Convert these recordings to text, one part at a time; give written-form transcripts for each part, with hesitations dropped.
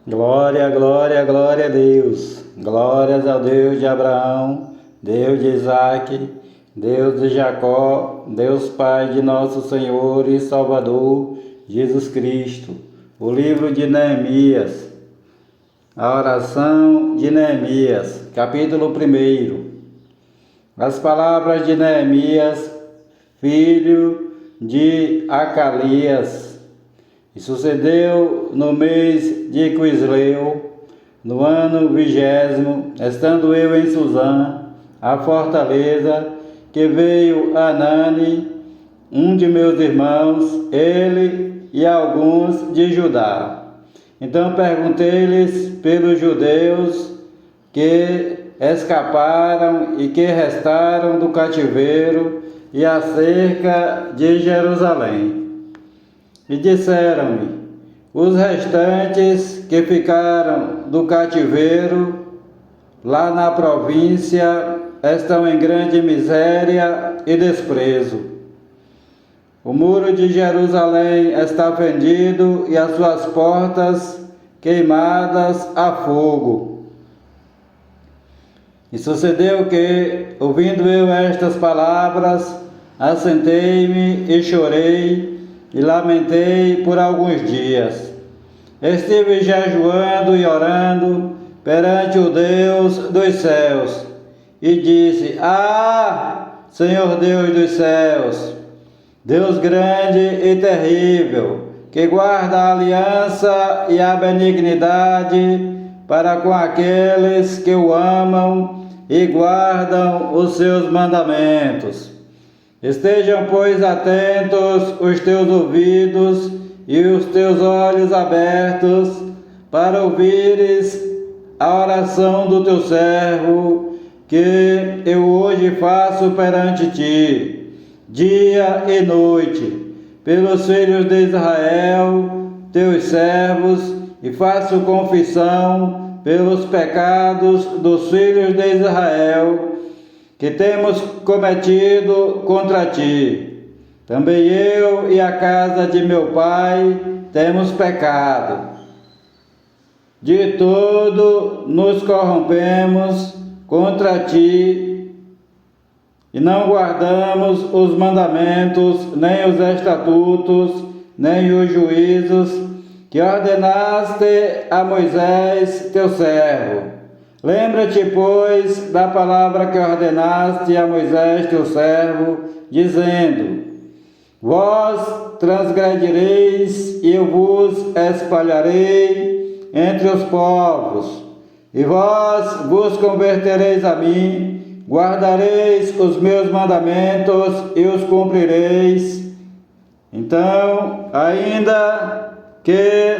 Glória, glória, glória a Deus. Glórias ao Deus de Abraão, Deus de Isaque, Deus de Jacó, Deus Pai de nosso Senhor e Salvador, Jesus Cristo. O livro de Neemias, a oração de Neemias, capítulo 1. As palavras de Neemias, filho de Acalias. E sucedeu no mês de Quisleu, no ano 20º, estando eu em Suzã, a fortaleza, que veio Anani, um de meus irmãos, ele e alguns de Judá. Então perguntei-lhes pelos judeus que escaparam e que restaram do cativeiro e acerca de Jerusalém. E disseram-me: os restantes que ficaram do cativeiro lá na província estão em grande miséria e desprezo. O muro de Jerusalém está fendido e as suas portas queimadas a fogo. E sucedeu que, ouvindo eu estas palavras, assentei-me e chorei e lamentei por alguns dias. Estive jejuando e orando perante o Deus dos céus, e disse: Senhor Deus dos céus, Deus grande e terrível, que guarda a aliança e a benignidade para com aqueles que o amam e guardam os seus mandamentos. Estejam, pois, atentos os teus ouvidos e os teus olhos abertos para ouvires a oração do teu servo, que eu hoje faço perante ti, dia e noite, pelos filhos de Israel, teus servos, e faço confissão pelos pecados dos filhos de Israel, que temos cometido contra ti. Também eu e a casa de meu pai temos pecado. De todo nos corrompemos contra ti e não guardamos os mandamentos, nem os estatutos, nem os juízos que ordenaste a Moisés, teu servo. Lembra-te, pois, da palavra que ordenaste a Moisés, teu servo, dizendo: vós transgredireis e eu vos espalharei entre os povos, e vós vos convertereis a mim, guardareis os meus mandamentos e os cumprireis. Então, ainda que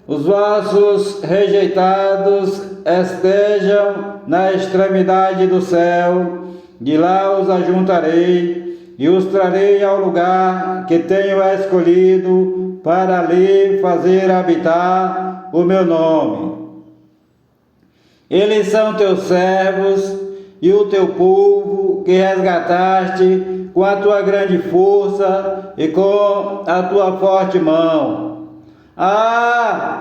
os vossos rejeitados estejam na extremidade do céu, de lá os ajuntarei e os trarei ao lugar que tenho escolhido para ali fazer habitar o meu nome. Eles são teus servos e o teu povo que resgataste com a tua grande força e com a tua forte mão.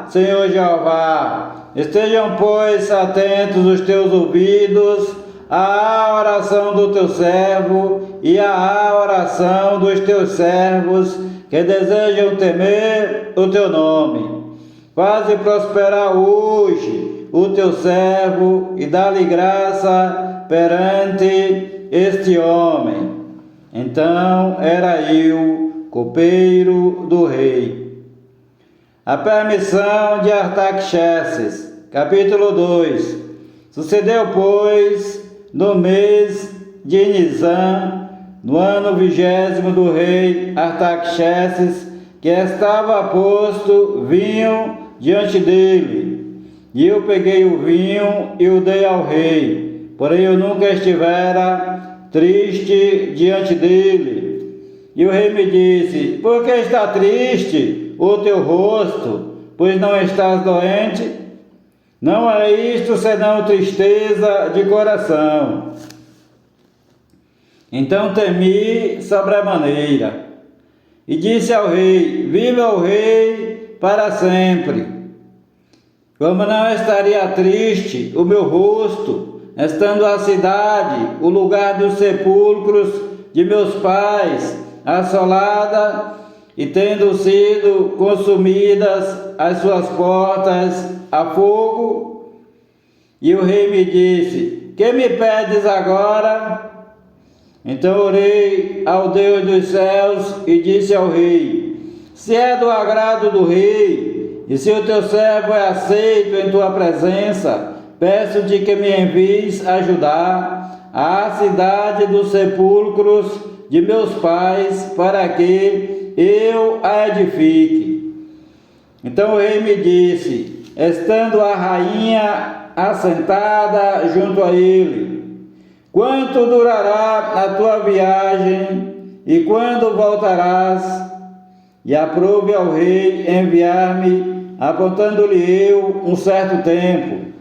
Senhor Jeová, estejam, pois, atentos os teus ouvidos à oração do teu servo e à oração dos teus servos que desejam temer o teu nome. Faze prosperar hoje o teu servo e dá-lhe graça perante este homem. Então era eu, copeiro do rei. A permissão de Artaxerxes, capítulo 2. Sucedeu, pois, no mês de Nisan, no ano 20º do rei Artaxerxes, que estava posto vinho diante dele. E eu peguei o vinho e o dei ao rei, porém eu nunca estivera triste diante dele. E o rei me disse: por que está triste o teu rosto, pois não estás doente? Não é isto senão tristeza de coração. Então temi sobremaneira, e disse ao rei: viva o rei para sempre. Como não estaria triste o meu rosto, estando a cidade, o lugar dos sepulcros de meus pais, assolada, e tendo sido consumidas as suas portas a fogo? E o rei me disse: que me pedes agora? Então orei ao Deus dos céus e disse ao rei: se é do agrado do rei, e se o teu servo é aceito em tua presença, peço-te que me envies ajudar a cidade dos sepulcros de meus pais, para que eu a edifique. Então o rei me disse, estando a rainha assentada junto a ele: quanto durará a tua viagem e quando voltarás? E aprove ao rei enviar-me, apontando-lhe eu um certo tempo.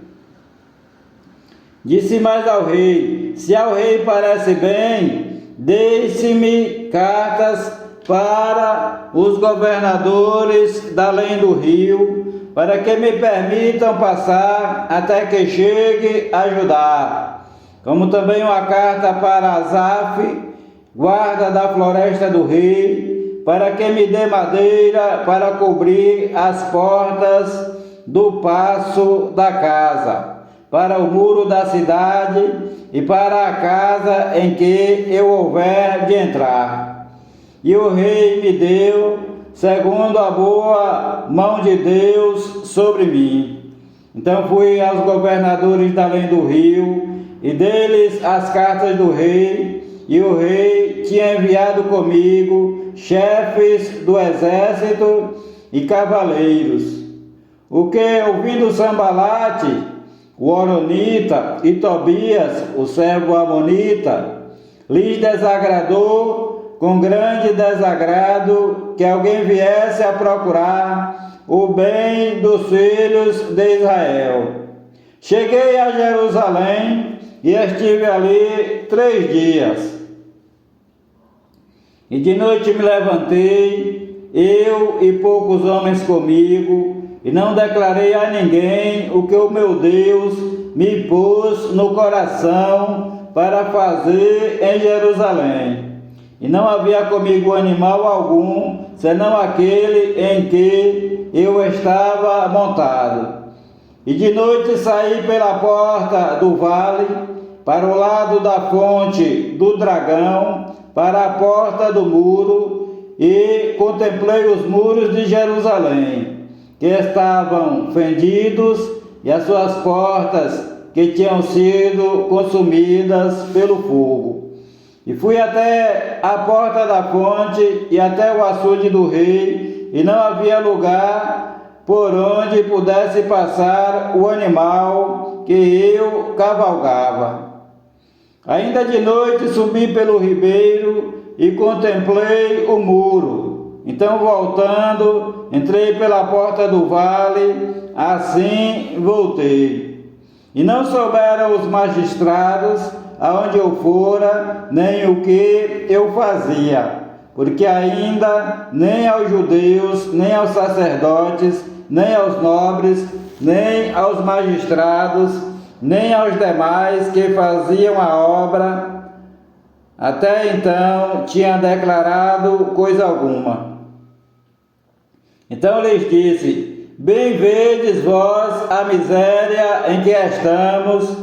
Disse mais ao rei: se ao rei parece bem, deixe-me cartas para os governadores da além do rio, para que me permitam passar até que chegue a Judá. Como também uma carta para Asaf, guarda da floresta do rei, para que me dê madeira para cobrir as portas do paço da casa, para o muro da cidade e para a casa em que eu houver de entrar. E o rei me deu, segundo a boa mão de Deus sobre mim. Então fui aos governadores da além do rio, e deles as cartas do rei, e o rei tinha enviado comigo chefes do exército e cavaleiros. O que, ouvindo Sambalate, o horonita, e Tobias, o servo amonita, lhes desagradou com grande desagrado que alguém viesse a procurar o bem dos filhos de Israel. Cheguei a Jerusalém e estive ali 3 dias. E de noite me levantei, eu e poucos homens comigo, e não declarei a ninguém o que o meu Deus me pôs no coração para fazer em Jerusalém. E não havia comigo animal algum, senão aquele em que eu estava montado. E de noite saí pela porta do vale, para o lado da fonte do dragão, para a porta do muro, e contemplei os muros de Jerusalém, que estavam fendidos, e as suas portas que tinham sido consumidas pelo fogo. E fui até a porta da fonte e até o açude do rei, e não havia lugar por onde pudesse passar o animal que eu cavalgava. Ainda de noite subi pelo ribeiro e contemplei o muro. Então, voltando, entrei pela porta do vale, assim voltei. E não souberam os magistrados aonde eu fora, nem o que eu fazia, porque ainda nem aos judeus, nem aos sacerdotes, nem aos nobres, nem aos magistrados, nem aos demais que faziam a obra, até então tinha declarado coisa alguma. Então lhes disse: bem vedes vós a miséria em que estamos,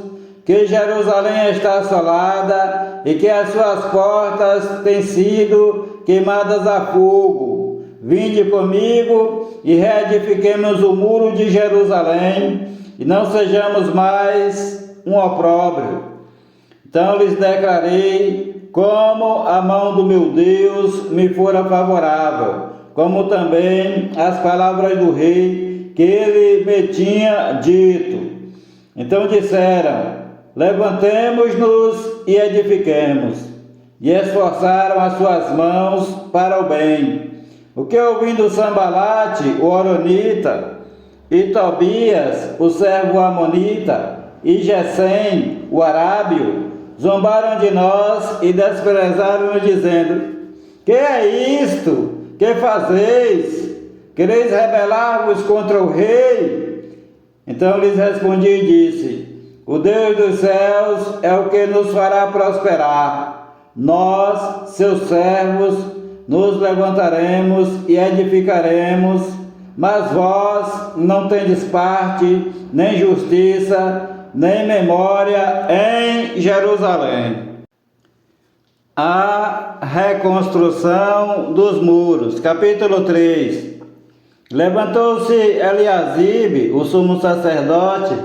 que Jerusalém está assolada e que as suas portas têm sido queimadas a fogo. Vinde comigo e reedifiquemos o muro de Jerusalém, e não sejamos mais um opróbrio. Então lhes declarei como a mão do meu Deus me fora favorável, como também as palavras do rei que ele me tinha dito. Então disseram: levantemo-nos e edifiquemos. E esforçaram as suas mãos para o bem. O que, ouvindo Sambalate, o horonita, e Tobias, o servo amonita, e Gesem, o arábio, zombaram de nós e desprezaram-nos, dizendo: que é isto? Que fazeis? Quereis rebelar-vos contra o rei? Então lhes respondi e disse: o Deus dos céus é o que nos fará prosperar. Nós, seus servos, nos levantaremos e edificaremos, mas vós não tendes parte, nem justiça, nem memória em Jerusalém. A reconstrução dos muros. Capítulo 3. Levantou-se Eliasibe, o sumo sacerdote,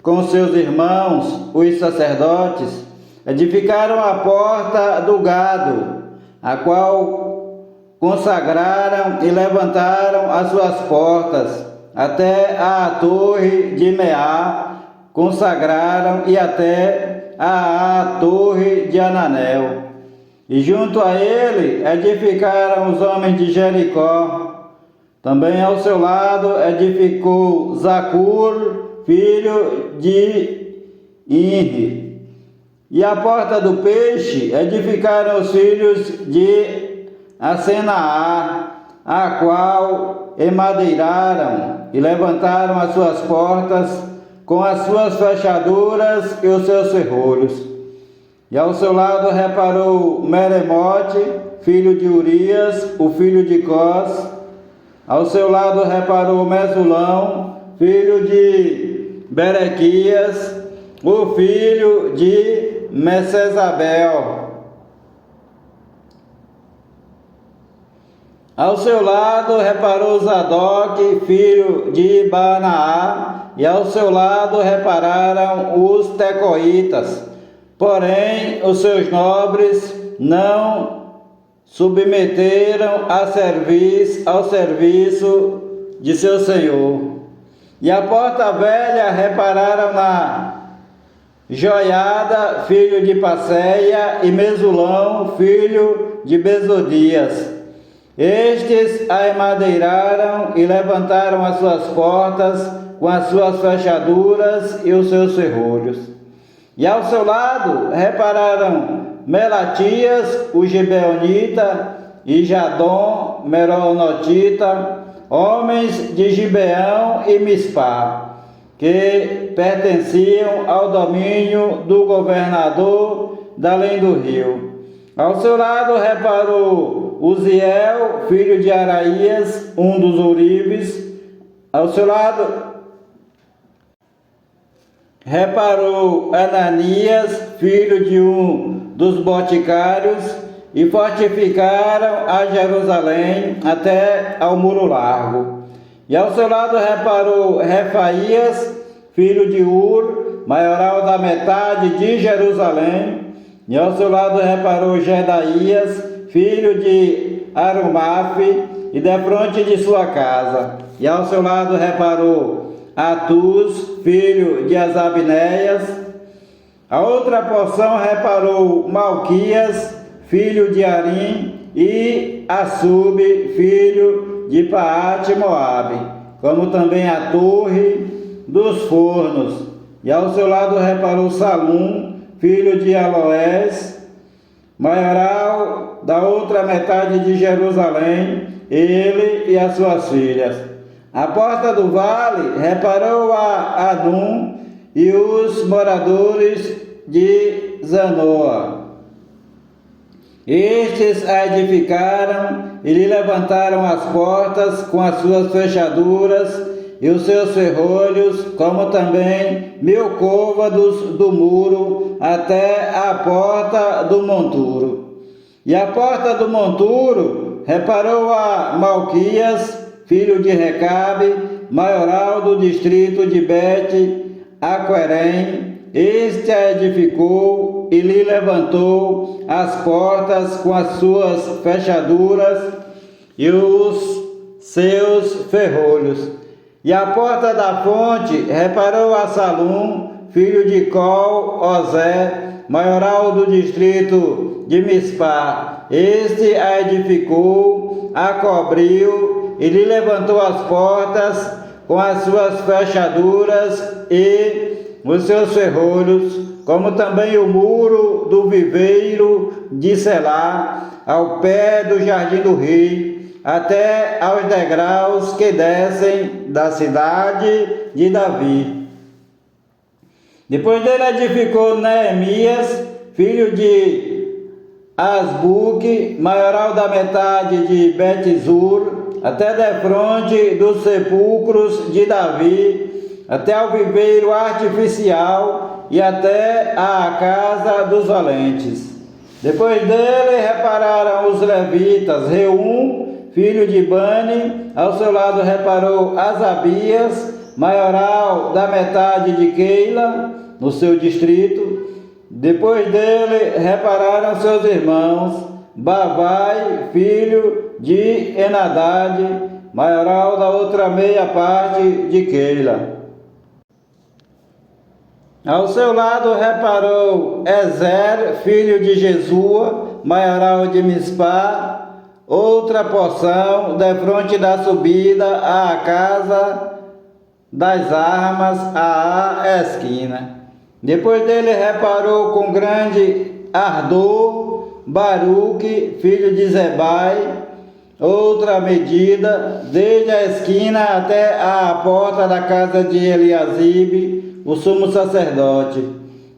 com seus irmãos, os sacerdotes, edificaram a porta do gado, a qual consagraram e levantaram as suas portas, até a torre de Meá, consagraram e até a torre de Ananel. E junto a ele edificaram os homens de Jericó. Também ao seu lado edificou Zacur, filho de Inri. E a porta do peixe edificaram os filhos de Asenaá, a qual emadeiraram e levantaram as suas portas com as suas fechaduras e os seus ferrolhos. E ao seu lado reparou Meremote, filho de Urias, o filho de Cós. Ao seu lado reparou Mesulão, filho de Berequias, o filho de Mesesabel. Ao seu lado reparou Zadok, filho de Banaá, e ao seu lado repararam os tecoitas. Porém, os seus nobres não submeteram ao serviço de seu senhor. E a porta velha repararam na Joiada, filho de Passeia, e Mesulão, filho de Bezodias. Estes a emadeiraram e levantaram as suas portas com as suas fechaduras e os seus ferrolhos. E ao seu lado repararam Melatias, o Gibeonita, e Jadom, Meronotita, homens de Gibeão e Mispá, que pertenciam ao domínio do governador da além do rio. Ao seu lado reparou Uziel, filho de Araías, um dos ourives. Ao seu lado reparou Ananias, filho de um dos boticários, e fortificaram a Jerusalém até ao muro largo. E ao seu lado reparou Refaías, filho de Ur, maioral da metade de Jerusalém. E ao seu lado reparou Gedaías, filho de Arumafe, e defronte de sua casa. E ao seu lado reparou Atuz, filho de Asabneias. A outra porção reparou Malquias, filho de Arim, e Assub, filho de Paate Moabe, como também a torre dos fornos. E ao seu lado reparou Salum, filho de Aloés, maioral da outra metade de Jerusalém, ele e as suas filhas. A porta do vale reparou a Adum e os moradores de Zanoa. Estes a edificaram e lhe levantaram as portas com as suas fechaduras e os seus ferrolhos, como também 1000 côvados do muro até a porta do monturo. E a porta do monturo reparou a Malquias, filho de Recabe, maioral do distrito de Bet-Aquerem. Este a edificou e lhe levantou as portas com as suas fechaduras e os seus ferrolhos. E a porta da fonte reparou a Salum, filho de Col-Ozé, maioral do distrito de Mispá. Este a edificou, a cobriu e lhe levantou as portas com as suas fechaduras e os seus ferrolhos, como também o muro do viveiro de Selá, ao pé do jardim do rei, até aos degraus que descem da cidade de Davi. Depois dele edificou Neemias, filho de Asbuque, maioral da metade de Bet-Zur, até defronte dos sepulcros de Davi, até ao viveiro artificial e até a casa dos valentes. Depois dele repararam os levitas, Reum, filho de Bani, ao seu lado reparou Asabias, maioral da metade de Keila, no seu distrito. Depois dele repararam seus irmãos, Bavai, filho de Enadad, maioral da outra meia parte de Keila. Ao seu lado reparou Ezer, filho de Jesua, maioral de Mispá, outra porção, defronte da subida à casa das armas, à esquina. Depois dele reparou com grande ardor Baruque, filho de Zebai, outra medida, desde a esquina até a porta da casa de Eliasibe, o sumo sacerdote.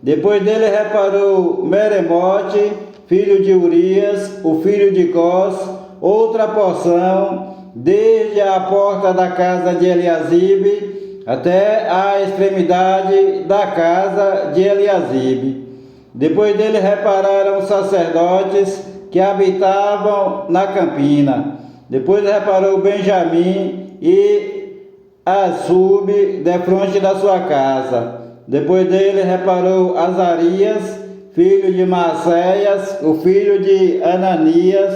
Depois dele reparou Meremote, filho de Urias, o filho de Cós, outra porção, desde a porta da casa de Eliasibe até a extremidade da casa de Eliasibe. Depois dele repararam os sacerdotes que habitavam na campina. Depois reparou Benjamim e Assub defronte da sua casa. Depois dele reparou Azarias, filho de Maacéias, o filho de Ananias,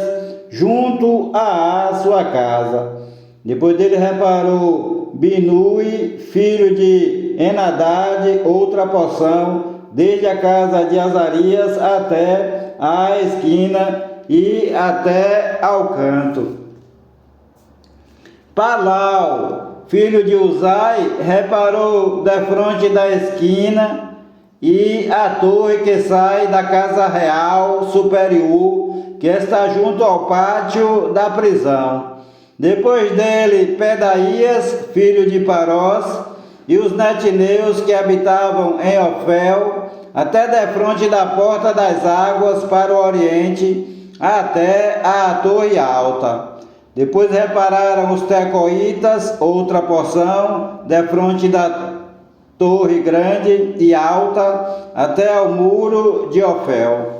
junto à sua casa. Depois dele reparou Binui, filho de Enadad, outra porção, desde a casa de Azarias até a esquina e até ao canto. Palau, filho de Uzai, reparou defronte da esquina e a torre que sai da casa real superior, que está junto ao pátio da prisão. Depois dele, Pedaías, filho de Parós, e os netineus que habitavam em Ofel, até defronte da porta das águas para o oriente, até a torre alta. Depois repararam os tecoítas, outra porção, defronte da torre grande e alta, até ao muro de Ofel.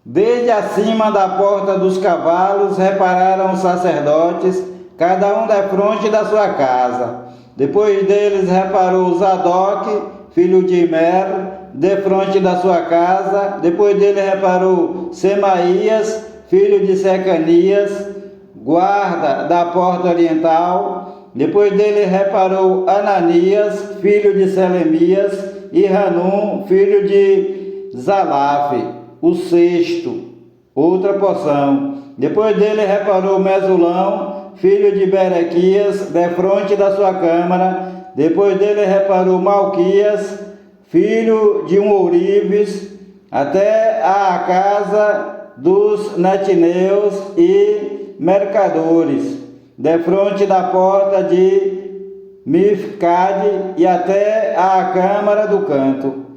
Desde acima da porta dos cavalos repararam os sacerdotes, cada um defronte da sua casa. Depois deles reparou Zadok, filho de Imer, defronte da sua casa. Depois dele reparou Semaías, filho de Secanias, guarda da porta oriental. Depois dele reparou Ananias, filho de Selemias, e Hanum, filho de Zalaf, o sexto, outra porção. Depois dele reparou Mesulão, filho de Berequias, defronte da sua câmara. Depois dele reparou Malquias, filho de um ourives, até a casa dos netineus e mercadores, defronte da porta de Mifcade e até a câmara do canto.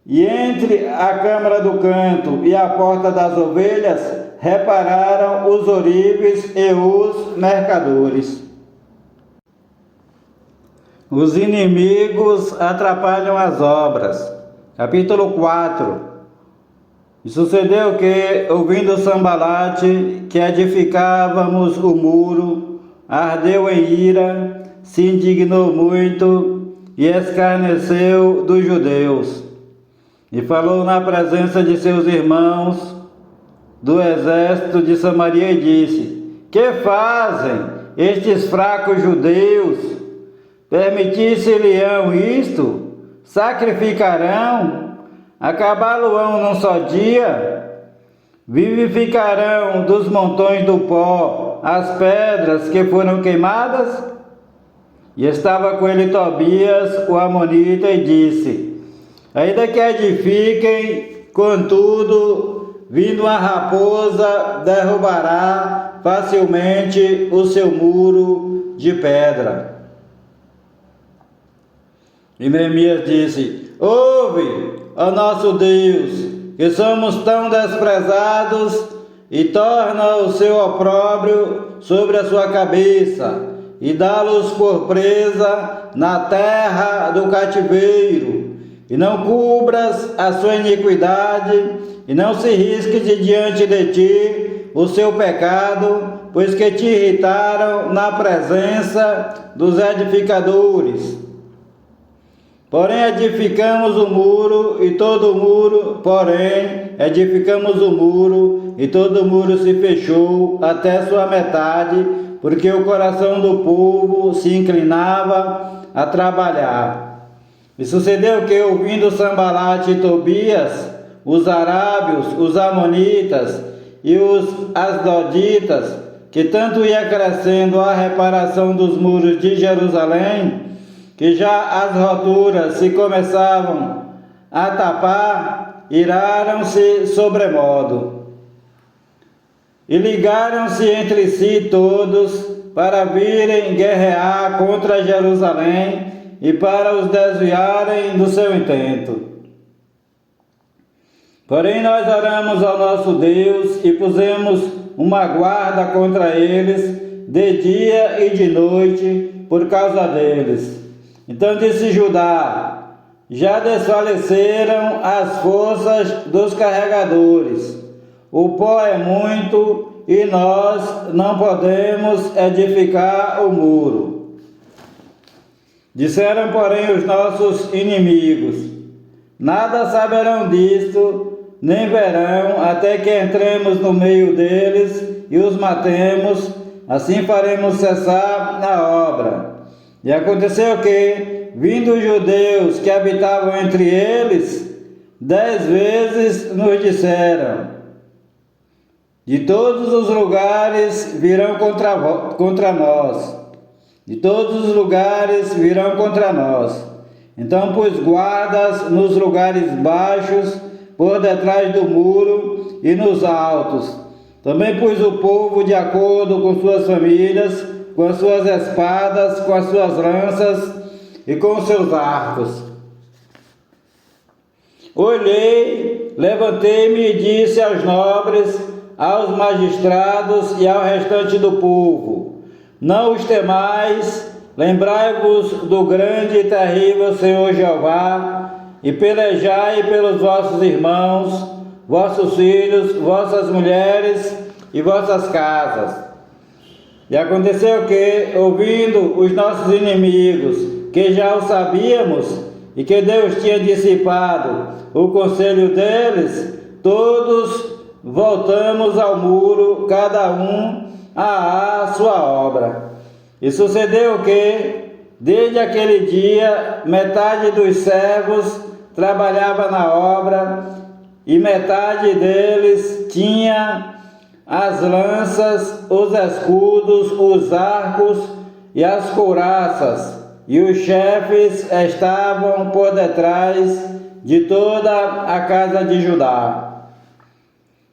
E entre a câmara do canto e a porta das ovelhas repararam os ourives e os mercadores. Os inimigos atrapalham as obras. Capítulo 4. E sucedeu que, ouvindo Sambalate, que edificávamos o muro, ardeu em ira, se indignou muito e escarneceu dos judeus. E falou na presença de seus irmãos do exército de Samaria e disse: que fazem estes fracos judeus? Permitisse-lhe-ão isto? Sacrificarão? Acabá-lo-ão num só dia? Vivificarão dos montões do pó as pedras que foram queimadas? E estava com ele Tobias, o amonita, e disse: ainda que edifiquem, contudo, vindo a raposa, derrubará facilmente o seu muro de pedra. E Neemias disse: ouve, ó nosso Deus, que somos tão desprezados, e torna o seu opróbrio sobre a sua cabeça, e dá-los por presa na terra do cativeiro, e não cubras a sua iniquidade, e não se risque de diante de ti o seu pecado, pois que te irritaram na presença dos edificadores. Porém edificamos o muro, e todo o muro, se fechou até sua metade, porque o coração do povo se inclinava a trabalhar. E sucedeu que, ouvindo Sambalate e Tobias, os arábios, os amonitas e os asdoditas, que tanto ia crescendo a reparação dos muros de Jerusalém, que já as roturas se começavam a tapar, iraram-se sobremodo. E ligaram-se entre si todos para virem guerrear contra Jerusalém e para os desviarem do seu intento. Porém nós oramos ao nosso Deus e pusemos uma guarda contra eles de dia e de noite por causa deles. Então disse Judá: já desfaleceram as forças dos carregadores, o pó é muito e nós não podemos edificar o muro. Disseram, porém, os nossos inimigos: nada saberão disto, nem verão, até que entremos no meio deles e os matemos, assim faremos cessar a obra. E aconteceu que, vindo os judeus que habitavam entre eles, 10 vezes nos disseram: de todos os lugares virão contra nós. De todos os lugares virão contra nós. Então pus guardas nos lugares baixos, por detrás do muro e nos altos. Também pus o povo de acordo com suas famílias, com as suas espadas, com as suas lanças e com os seus arcos. Olhei, levantei-me e disse aos nobres, aos magistrados e ao restante do povo: não os temais, lembrai-vos do grande e terrível Senhor Jeová, e pelejai pelos vossos irmãos, vossos filhos, vossas mulheres e vossas casas. E aconteceu que, ouvindo os nossos inimigos, que já o sabíamos, e que Deus tinha dissipado o conselho deles, todos voltamos ao muro, cada um à sua obra. E sucedeu que, desde aquele dia, metade dos servos trabalhava na obra, e metade deles tinha as lanças, os escudos, os arcos e as couraças, e os chefes estavam por detrás de toda a casa de Judá.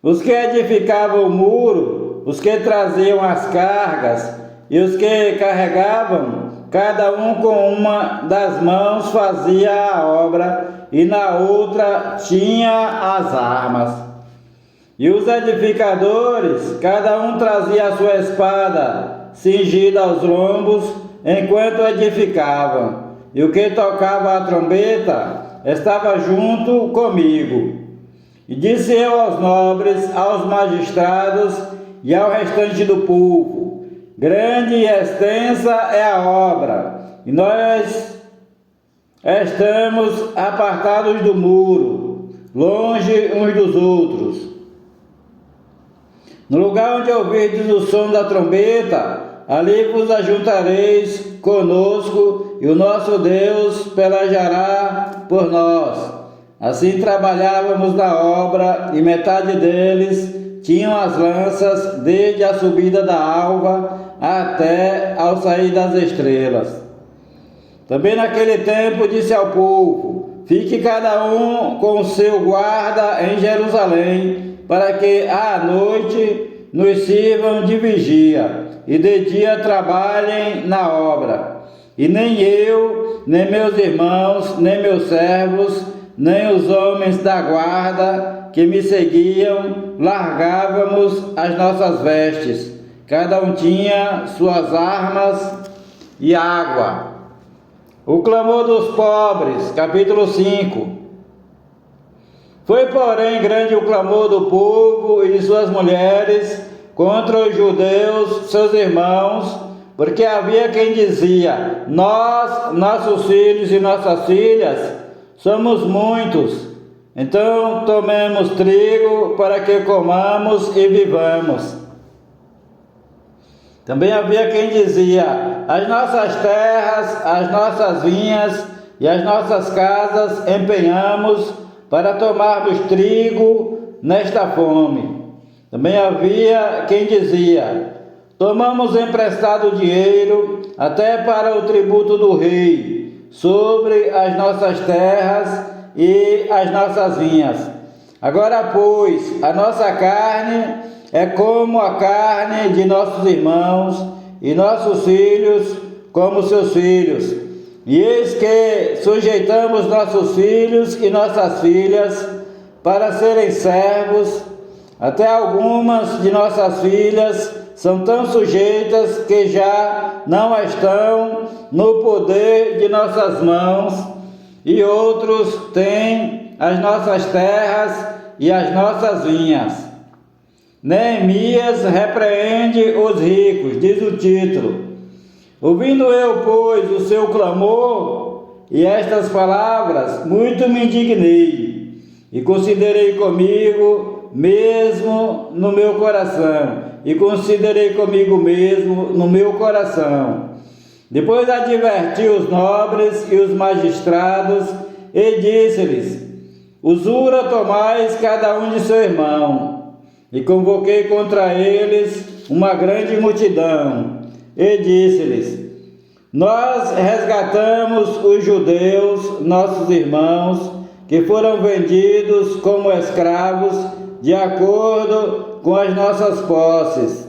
Os que edificavam o muro, os que traziam as cargas e os que carregavam, cada um com uma das mãos fazia a obra e na outra tinha as armas. E os edificadores, cada um trazia a sua espada cingida aos lombos, enquanto edificavam. E o que tocava a trombeta estava junto comigo. E disse eu aos nobres, aos magistrados e ao restante do povo: grande e extensa é a obra, e nós estamos apartados do muro, longe uns dos outros. No lugar onde ouvirdes o som da trombeta, ali vos ajuntareis conosco, e o nosso Deus pelejará por nós. Assim trabalhávamos na obra, e metade deles tinham as lanças desde a subida da alva até ao sair das estrelas. Também naquele tempo disse ao povo: fique cada um com o seu guarda em Jerusalém, para que à noite nos sirvam de vigia, e de dia trabalhem na obra. E nem eu, nem meus irmãos, nem meus servos, nem os homens da guarda que me seguiam, largávamos as nossas vestes. Cada um tinha suas armas e água. O clamor dos pobres, capítulo 5. Foi, porém, grande o clamor do povo e de suas mulheres contra os judeus, seus irmãos, porque havia quem dizia: nós, nossos filhos e nossas filhas, somos muitos, então tomemos trigo para que comamos e vivamos. Também havia quem dizia: as nossas terras, as nossas vinhas e as nossas casas empenhamos para tomarmos trigo nesta fome. Também havia quem dizia: tomamos emprestado dinheiro até para o tributo do rei sobre as nossas terras e as nossas vinhas. Agora, pois, a nossa carne é como a carne de nossos irmãos e nossos filhos como seus filhos. E eis que sujeitamos nossos filhos e nossas filhas para serem servos. Até algumas de nossas filhas são tão sujeitas que já não estão no poder de nossas mãos, e outros têm as nossas terras e as nossas vinhas. Neemias repreende os ricos, diz o título. Ouvindo eu, pois, o seu clamor e estas palavras, muito me indignei, e considerei comigo mesmo no meu coração, Depois adverti os nobres e os magistrados, e disse-lhes: usura tomais cada um de seu irmão. E convoquei contra eles uma grande multidão, e disse-lhes: nós resgatamos os judeus, nossos irmãos, que foram vendidos como escravos, de acordo com as nossas posses.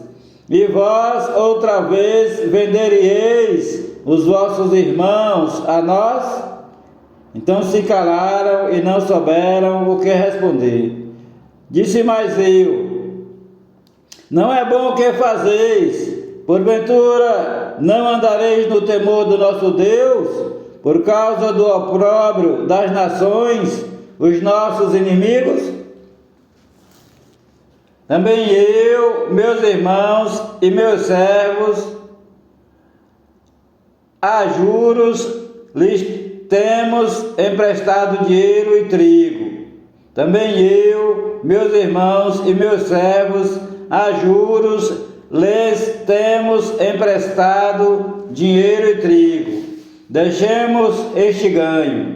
E vós outra vez venderíeis os vossos irmãos a nós? Então se calaram e não souberam o que responder. Disse mais eu: não é bom o que fazeis. Porventura não andareis no temor do nosso Deus, por causa do opróbrio das nações, os nossos inimigos? Também eu, meus irmãos e meus servos, a juros lhes temos emprestado dinheiro e trigo. Também eu, meus irmãos e meus servos, a juros lhes temos emprestado dinheiro e trigo. Deixemos este ganho.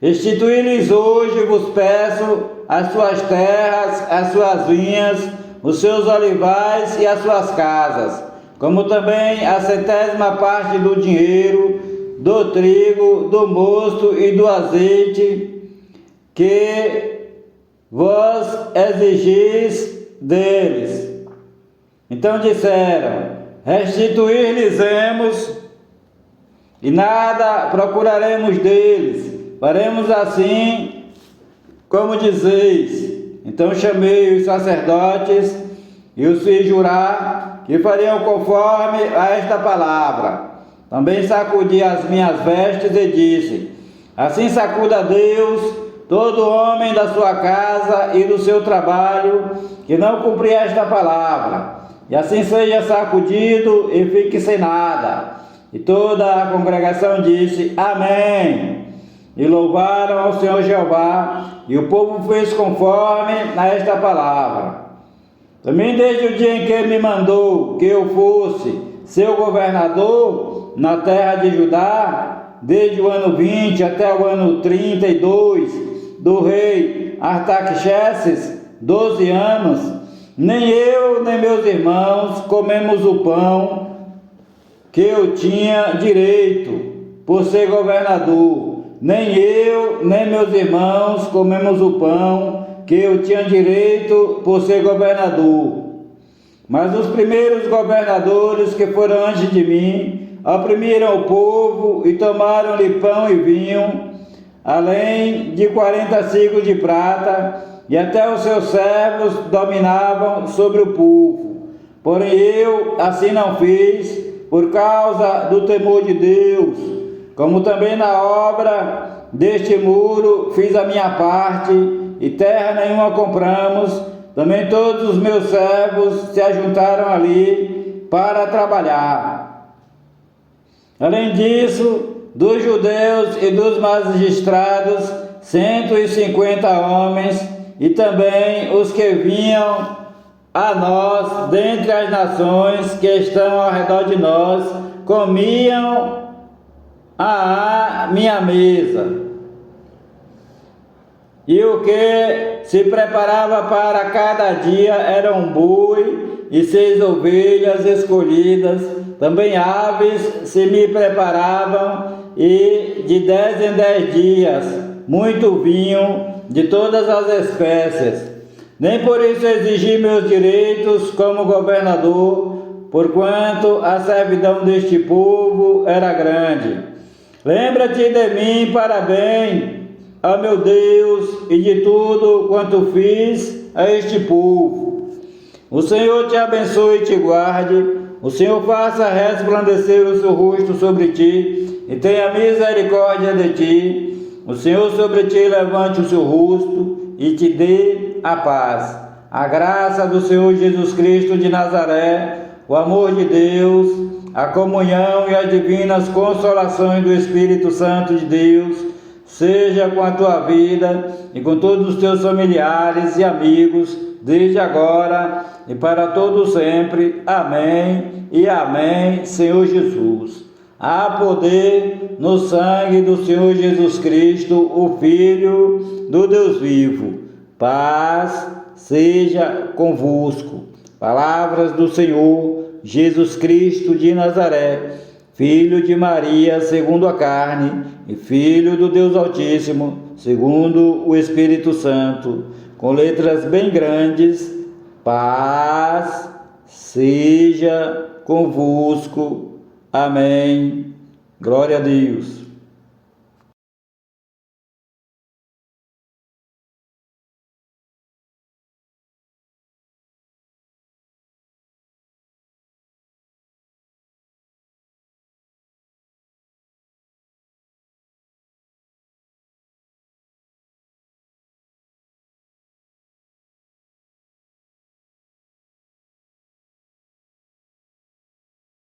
Restituí-lhes hoje, vos peço, as suas terras, as suas vinhas, os seus olivais e as suas casas, como também a 100ª parte do dinheiro, do trigo, do mosto e do azeite que vós exigis deles. Então disseram: restituir-lhes-emos e nada procuraremos deles, faremos assim como dizeis. Então chamei os sacerdotes e os fiz jurar que fariam conforme a esta palavra. Também sacudi as minhas vestes e disse: assim sacuda Deus todo homem da sua casa e do seu trabalho que não cumprir esta palavra, e assim seja sacudido e fique sem nada. E toda a congregação disse: amém. E louvaram ao Senhor Jeová, e o povo fez conforme a esta palavra. Também desde o dia em que me mandou que eu fosse seu governador na terra de Judá, desde o ano 20 até o ano 32 do rei Artaxerxes, 12 anos, nem eu nem meus irmãos comemos o pão que eu tinha direito por ser governador. Nem eu, nem meus irmãos comemos o pão que eu tinha direito por ser governador. Mas os primeiros governadores que foram antes de mim, oprimiram o povo e tomaram-lhe pão e vinho, além de 40 ciclos de prata, e até os seus servos dominavam sobre o povo. Porém eu assim não fiz, por causa do temor de Deus, como também na obra deste muro fiz a minha parte, e terra nenhuma compramos. Também todos os meus servos se ajuntaram ali para trabalhar. Além disso, dos judeus e dos magistrados, 150 homens, e também os que vinham a nós dentre as nações que estão ao redor de nós, comiam à minha mesa. E o que se preparava para cada dia era um boi e 6 ovelhas escolhidas. Também aves se me preparavam, e de 10 em 10 dias muito vinho de todas as espécies. Nem por isso exigi meus direitos como governador, porquanto a servidão deste povo era grande. Lembra-te de mim para bem, ó meu Deus, e de tudo quanto fiz a este povo. O Senhor te abençoe e te guarde. O Senhor faça resplandecer o seu rosto sobre ti e tenha misericórdia de ti. O Senhor sobre ti levante o seu rosto e te dê a paz. A graça do Senhor Jesus Cristo de Nazaré, o amor de Deus, a comunhão e as divinas consolações do Espírito Santo de Deus seja com a tua vida e com todos os teus familiares e amigos, desde agora e para todo sempre. Amém e amém, Senhor Jesus. Há poder no sangue do Senhor Jesus Cristo, o Filho do Deus vivo. Paz seja convosco. Palavras do Senhor Jesus Cristo de Nazaré, Filho de Maria, segundo a carne, e Filho do Deus Altíssimo, segundo o Espírito Santo, com letras bem grandes. Paz seja convosco. Amém. Glória a Deus.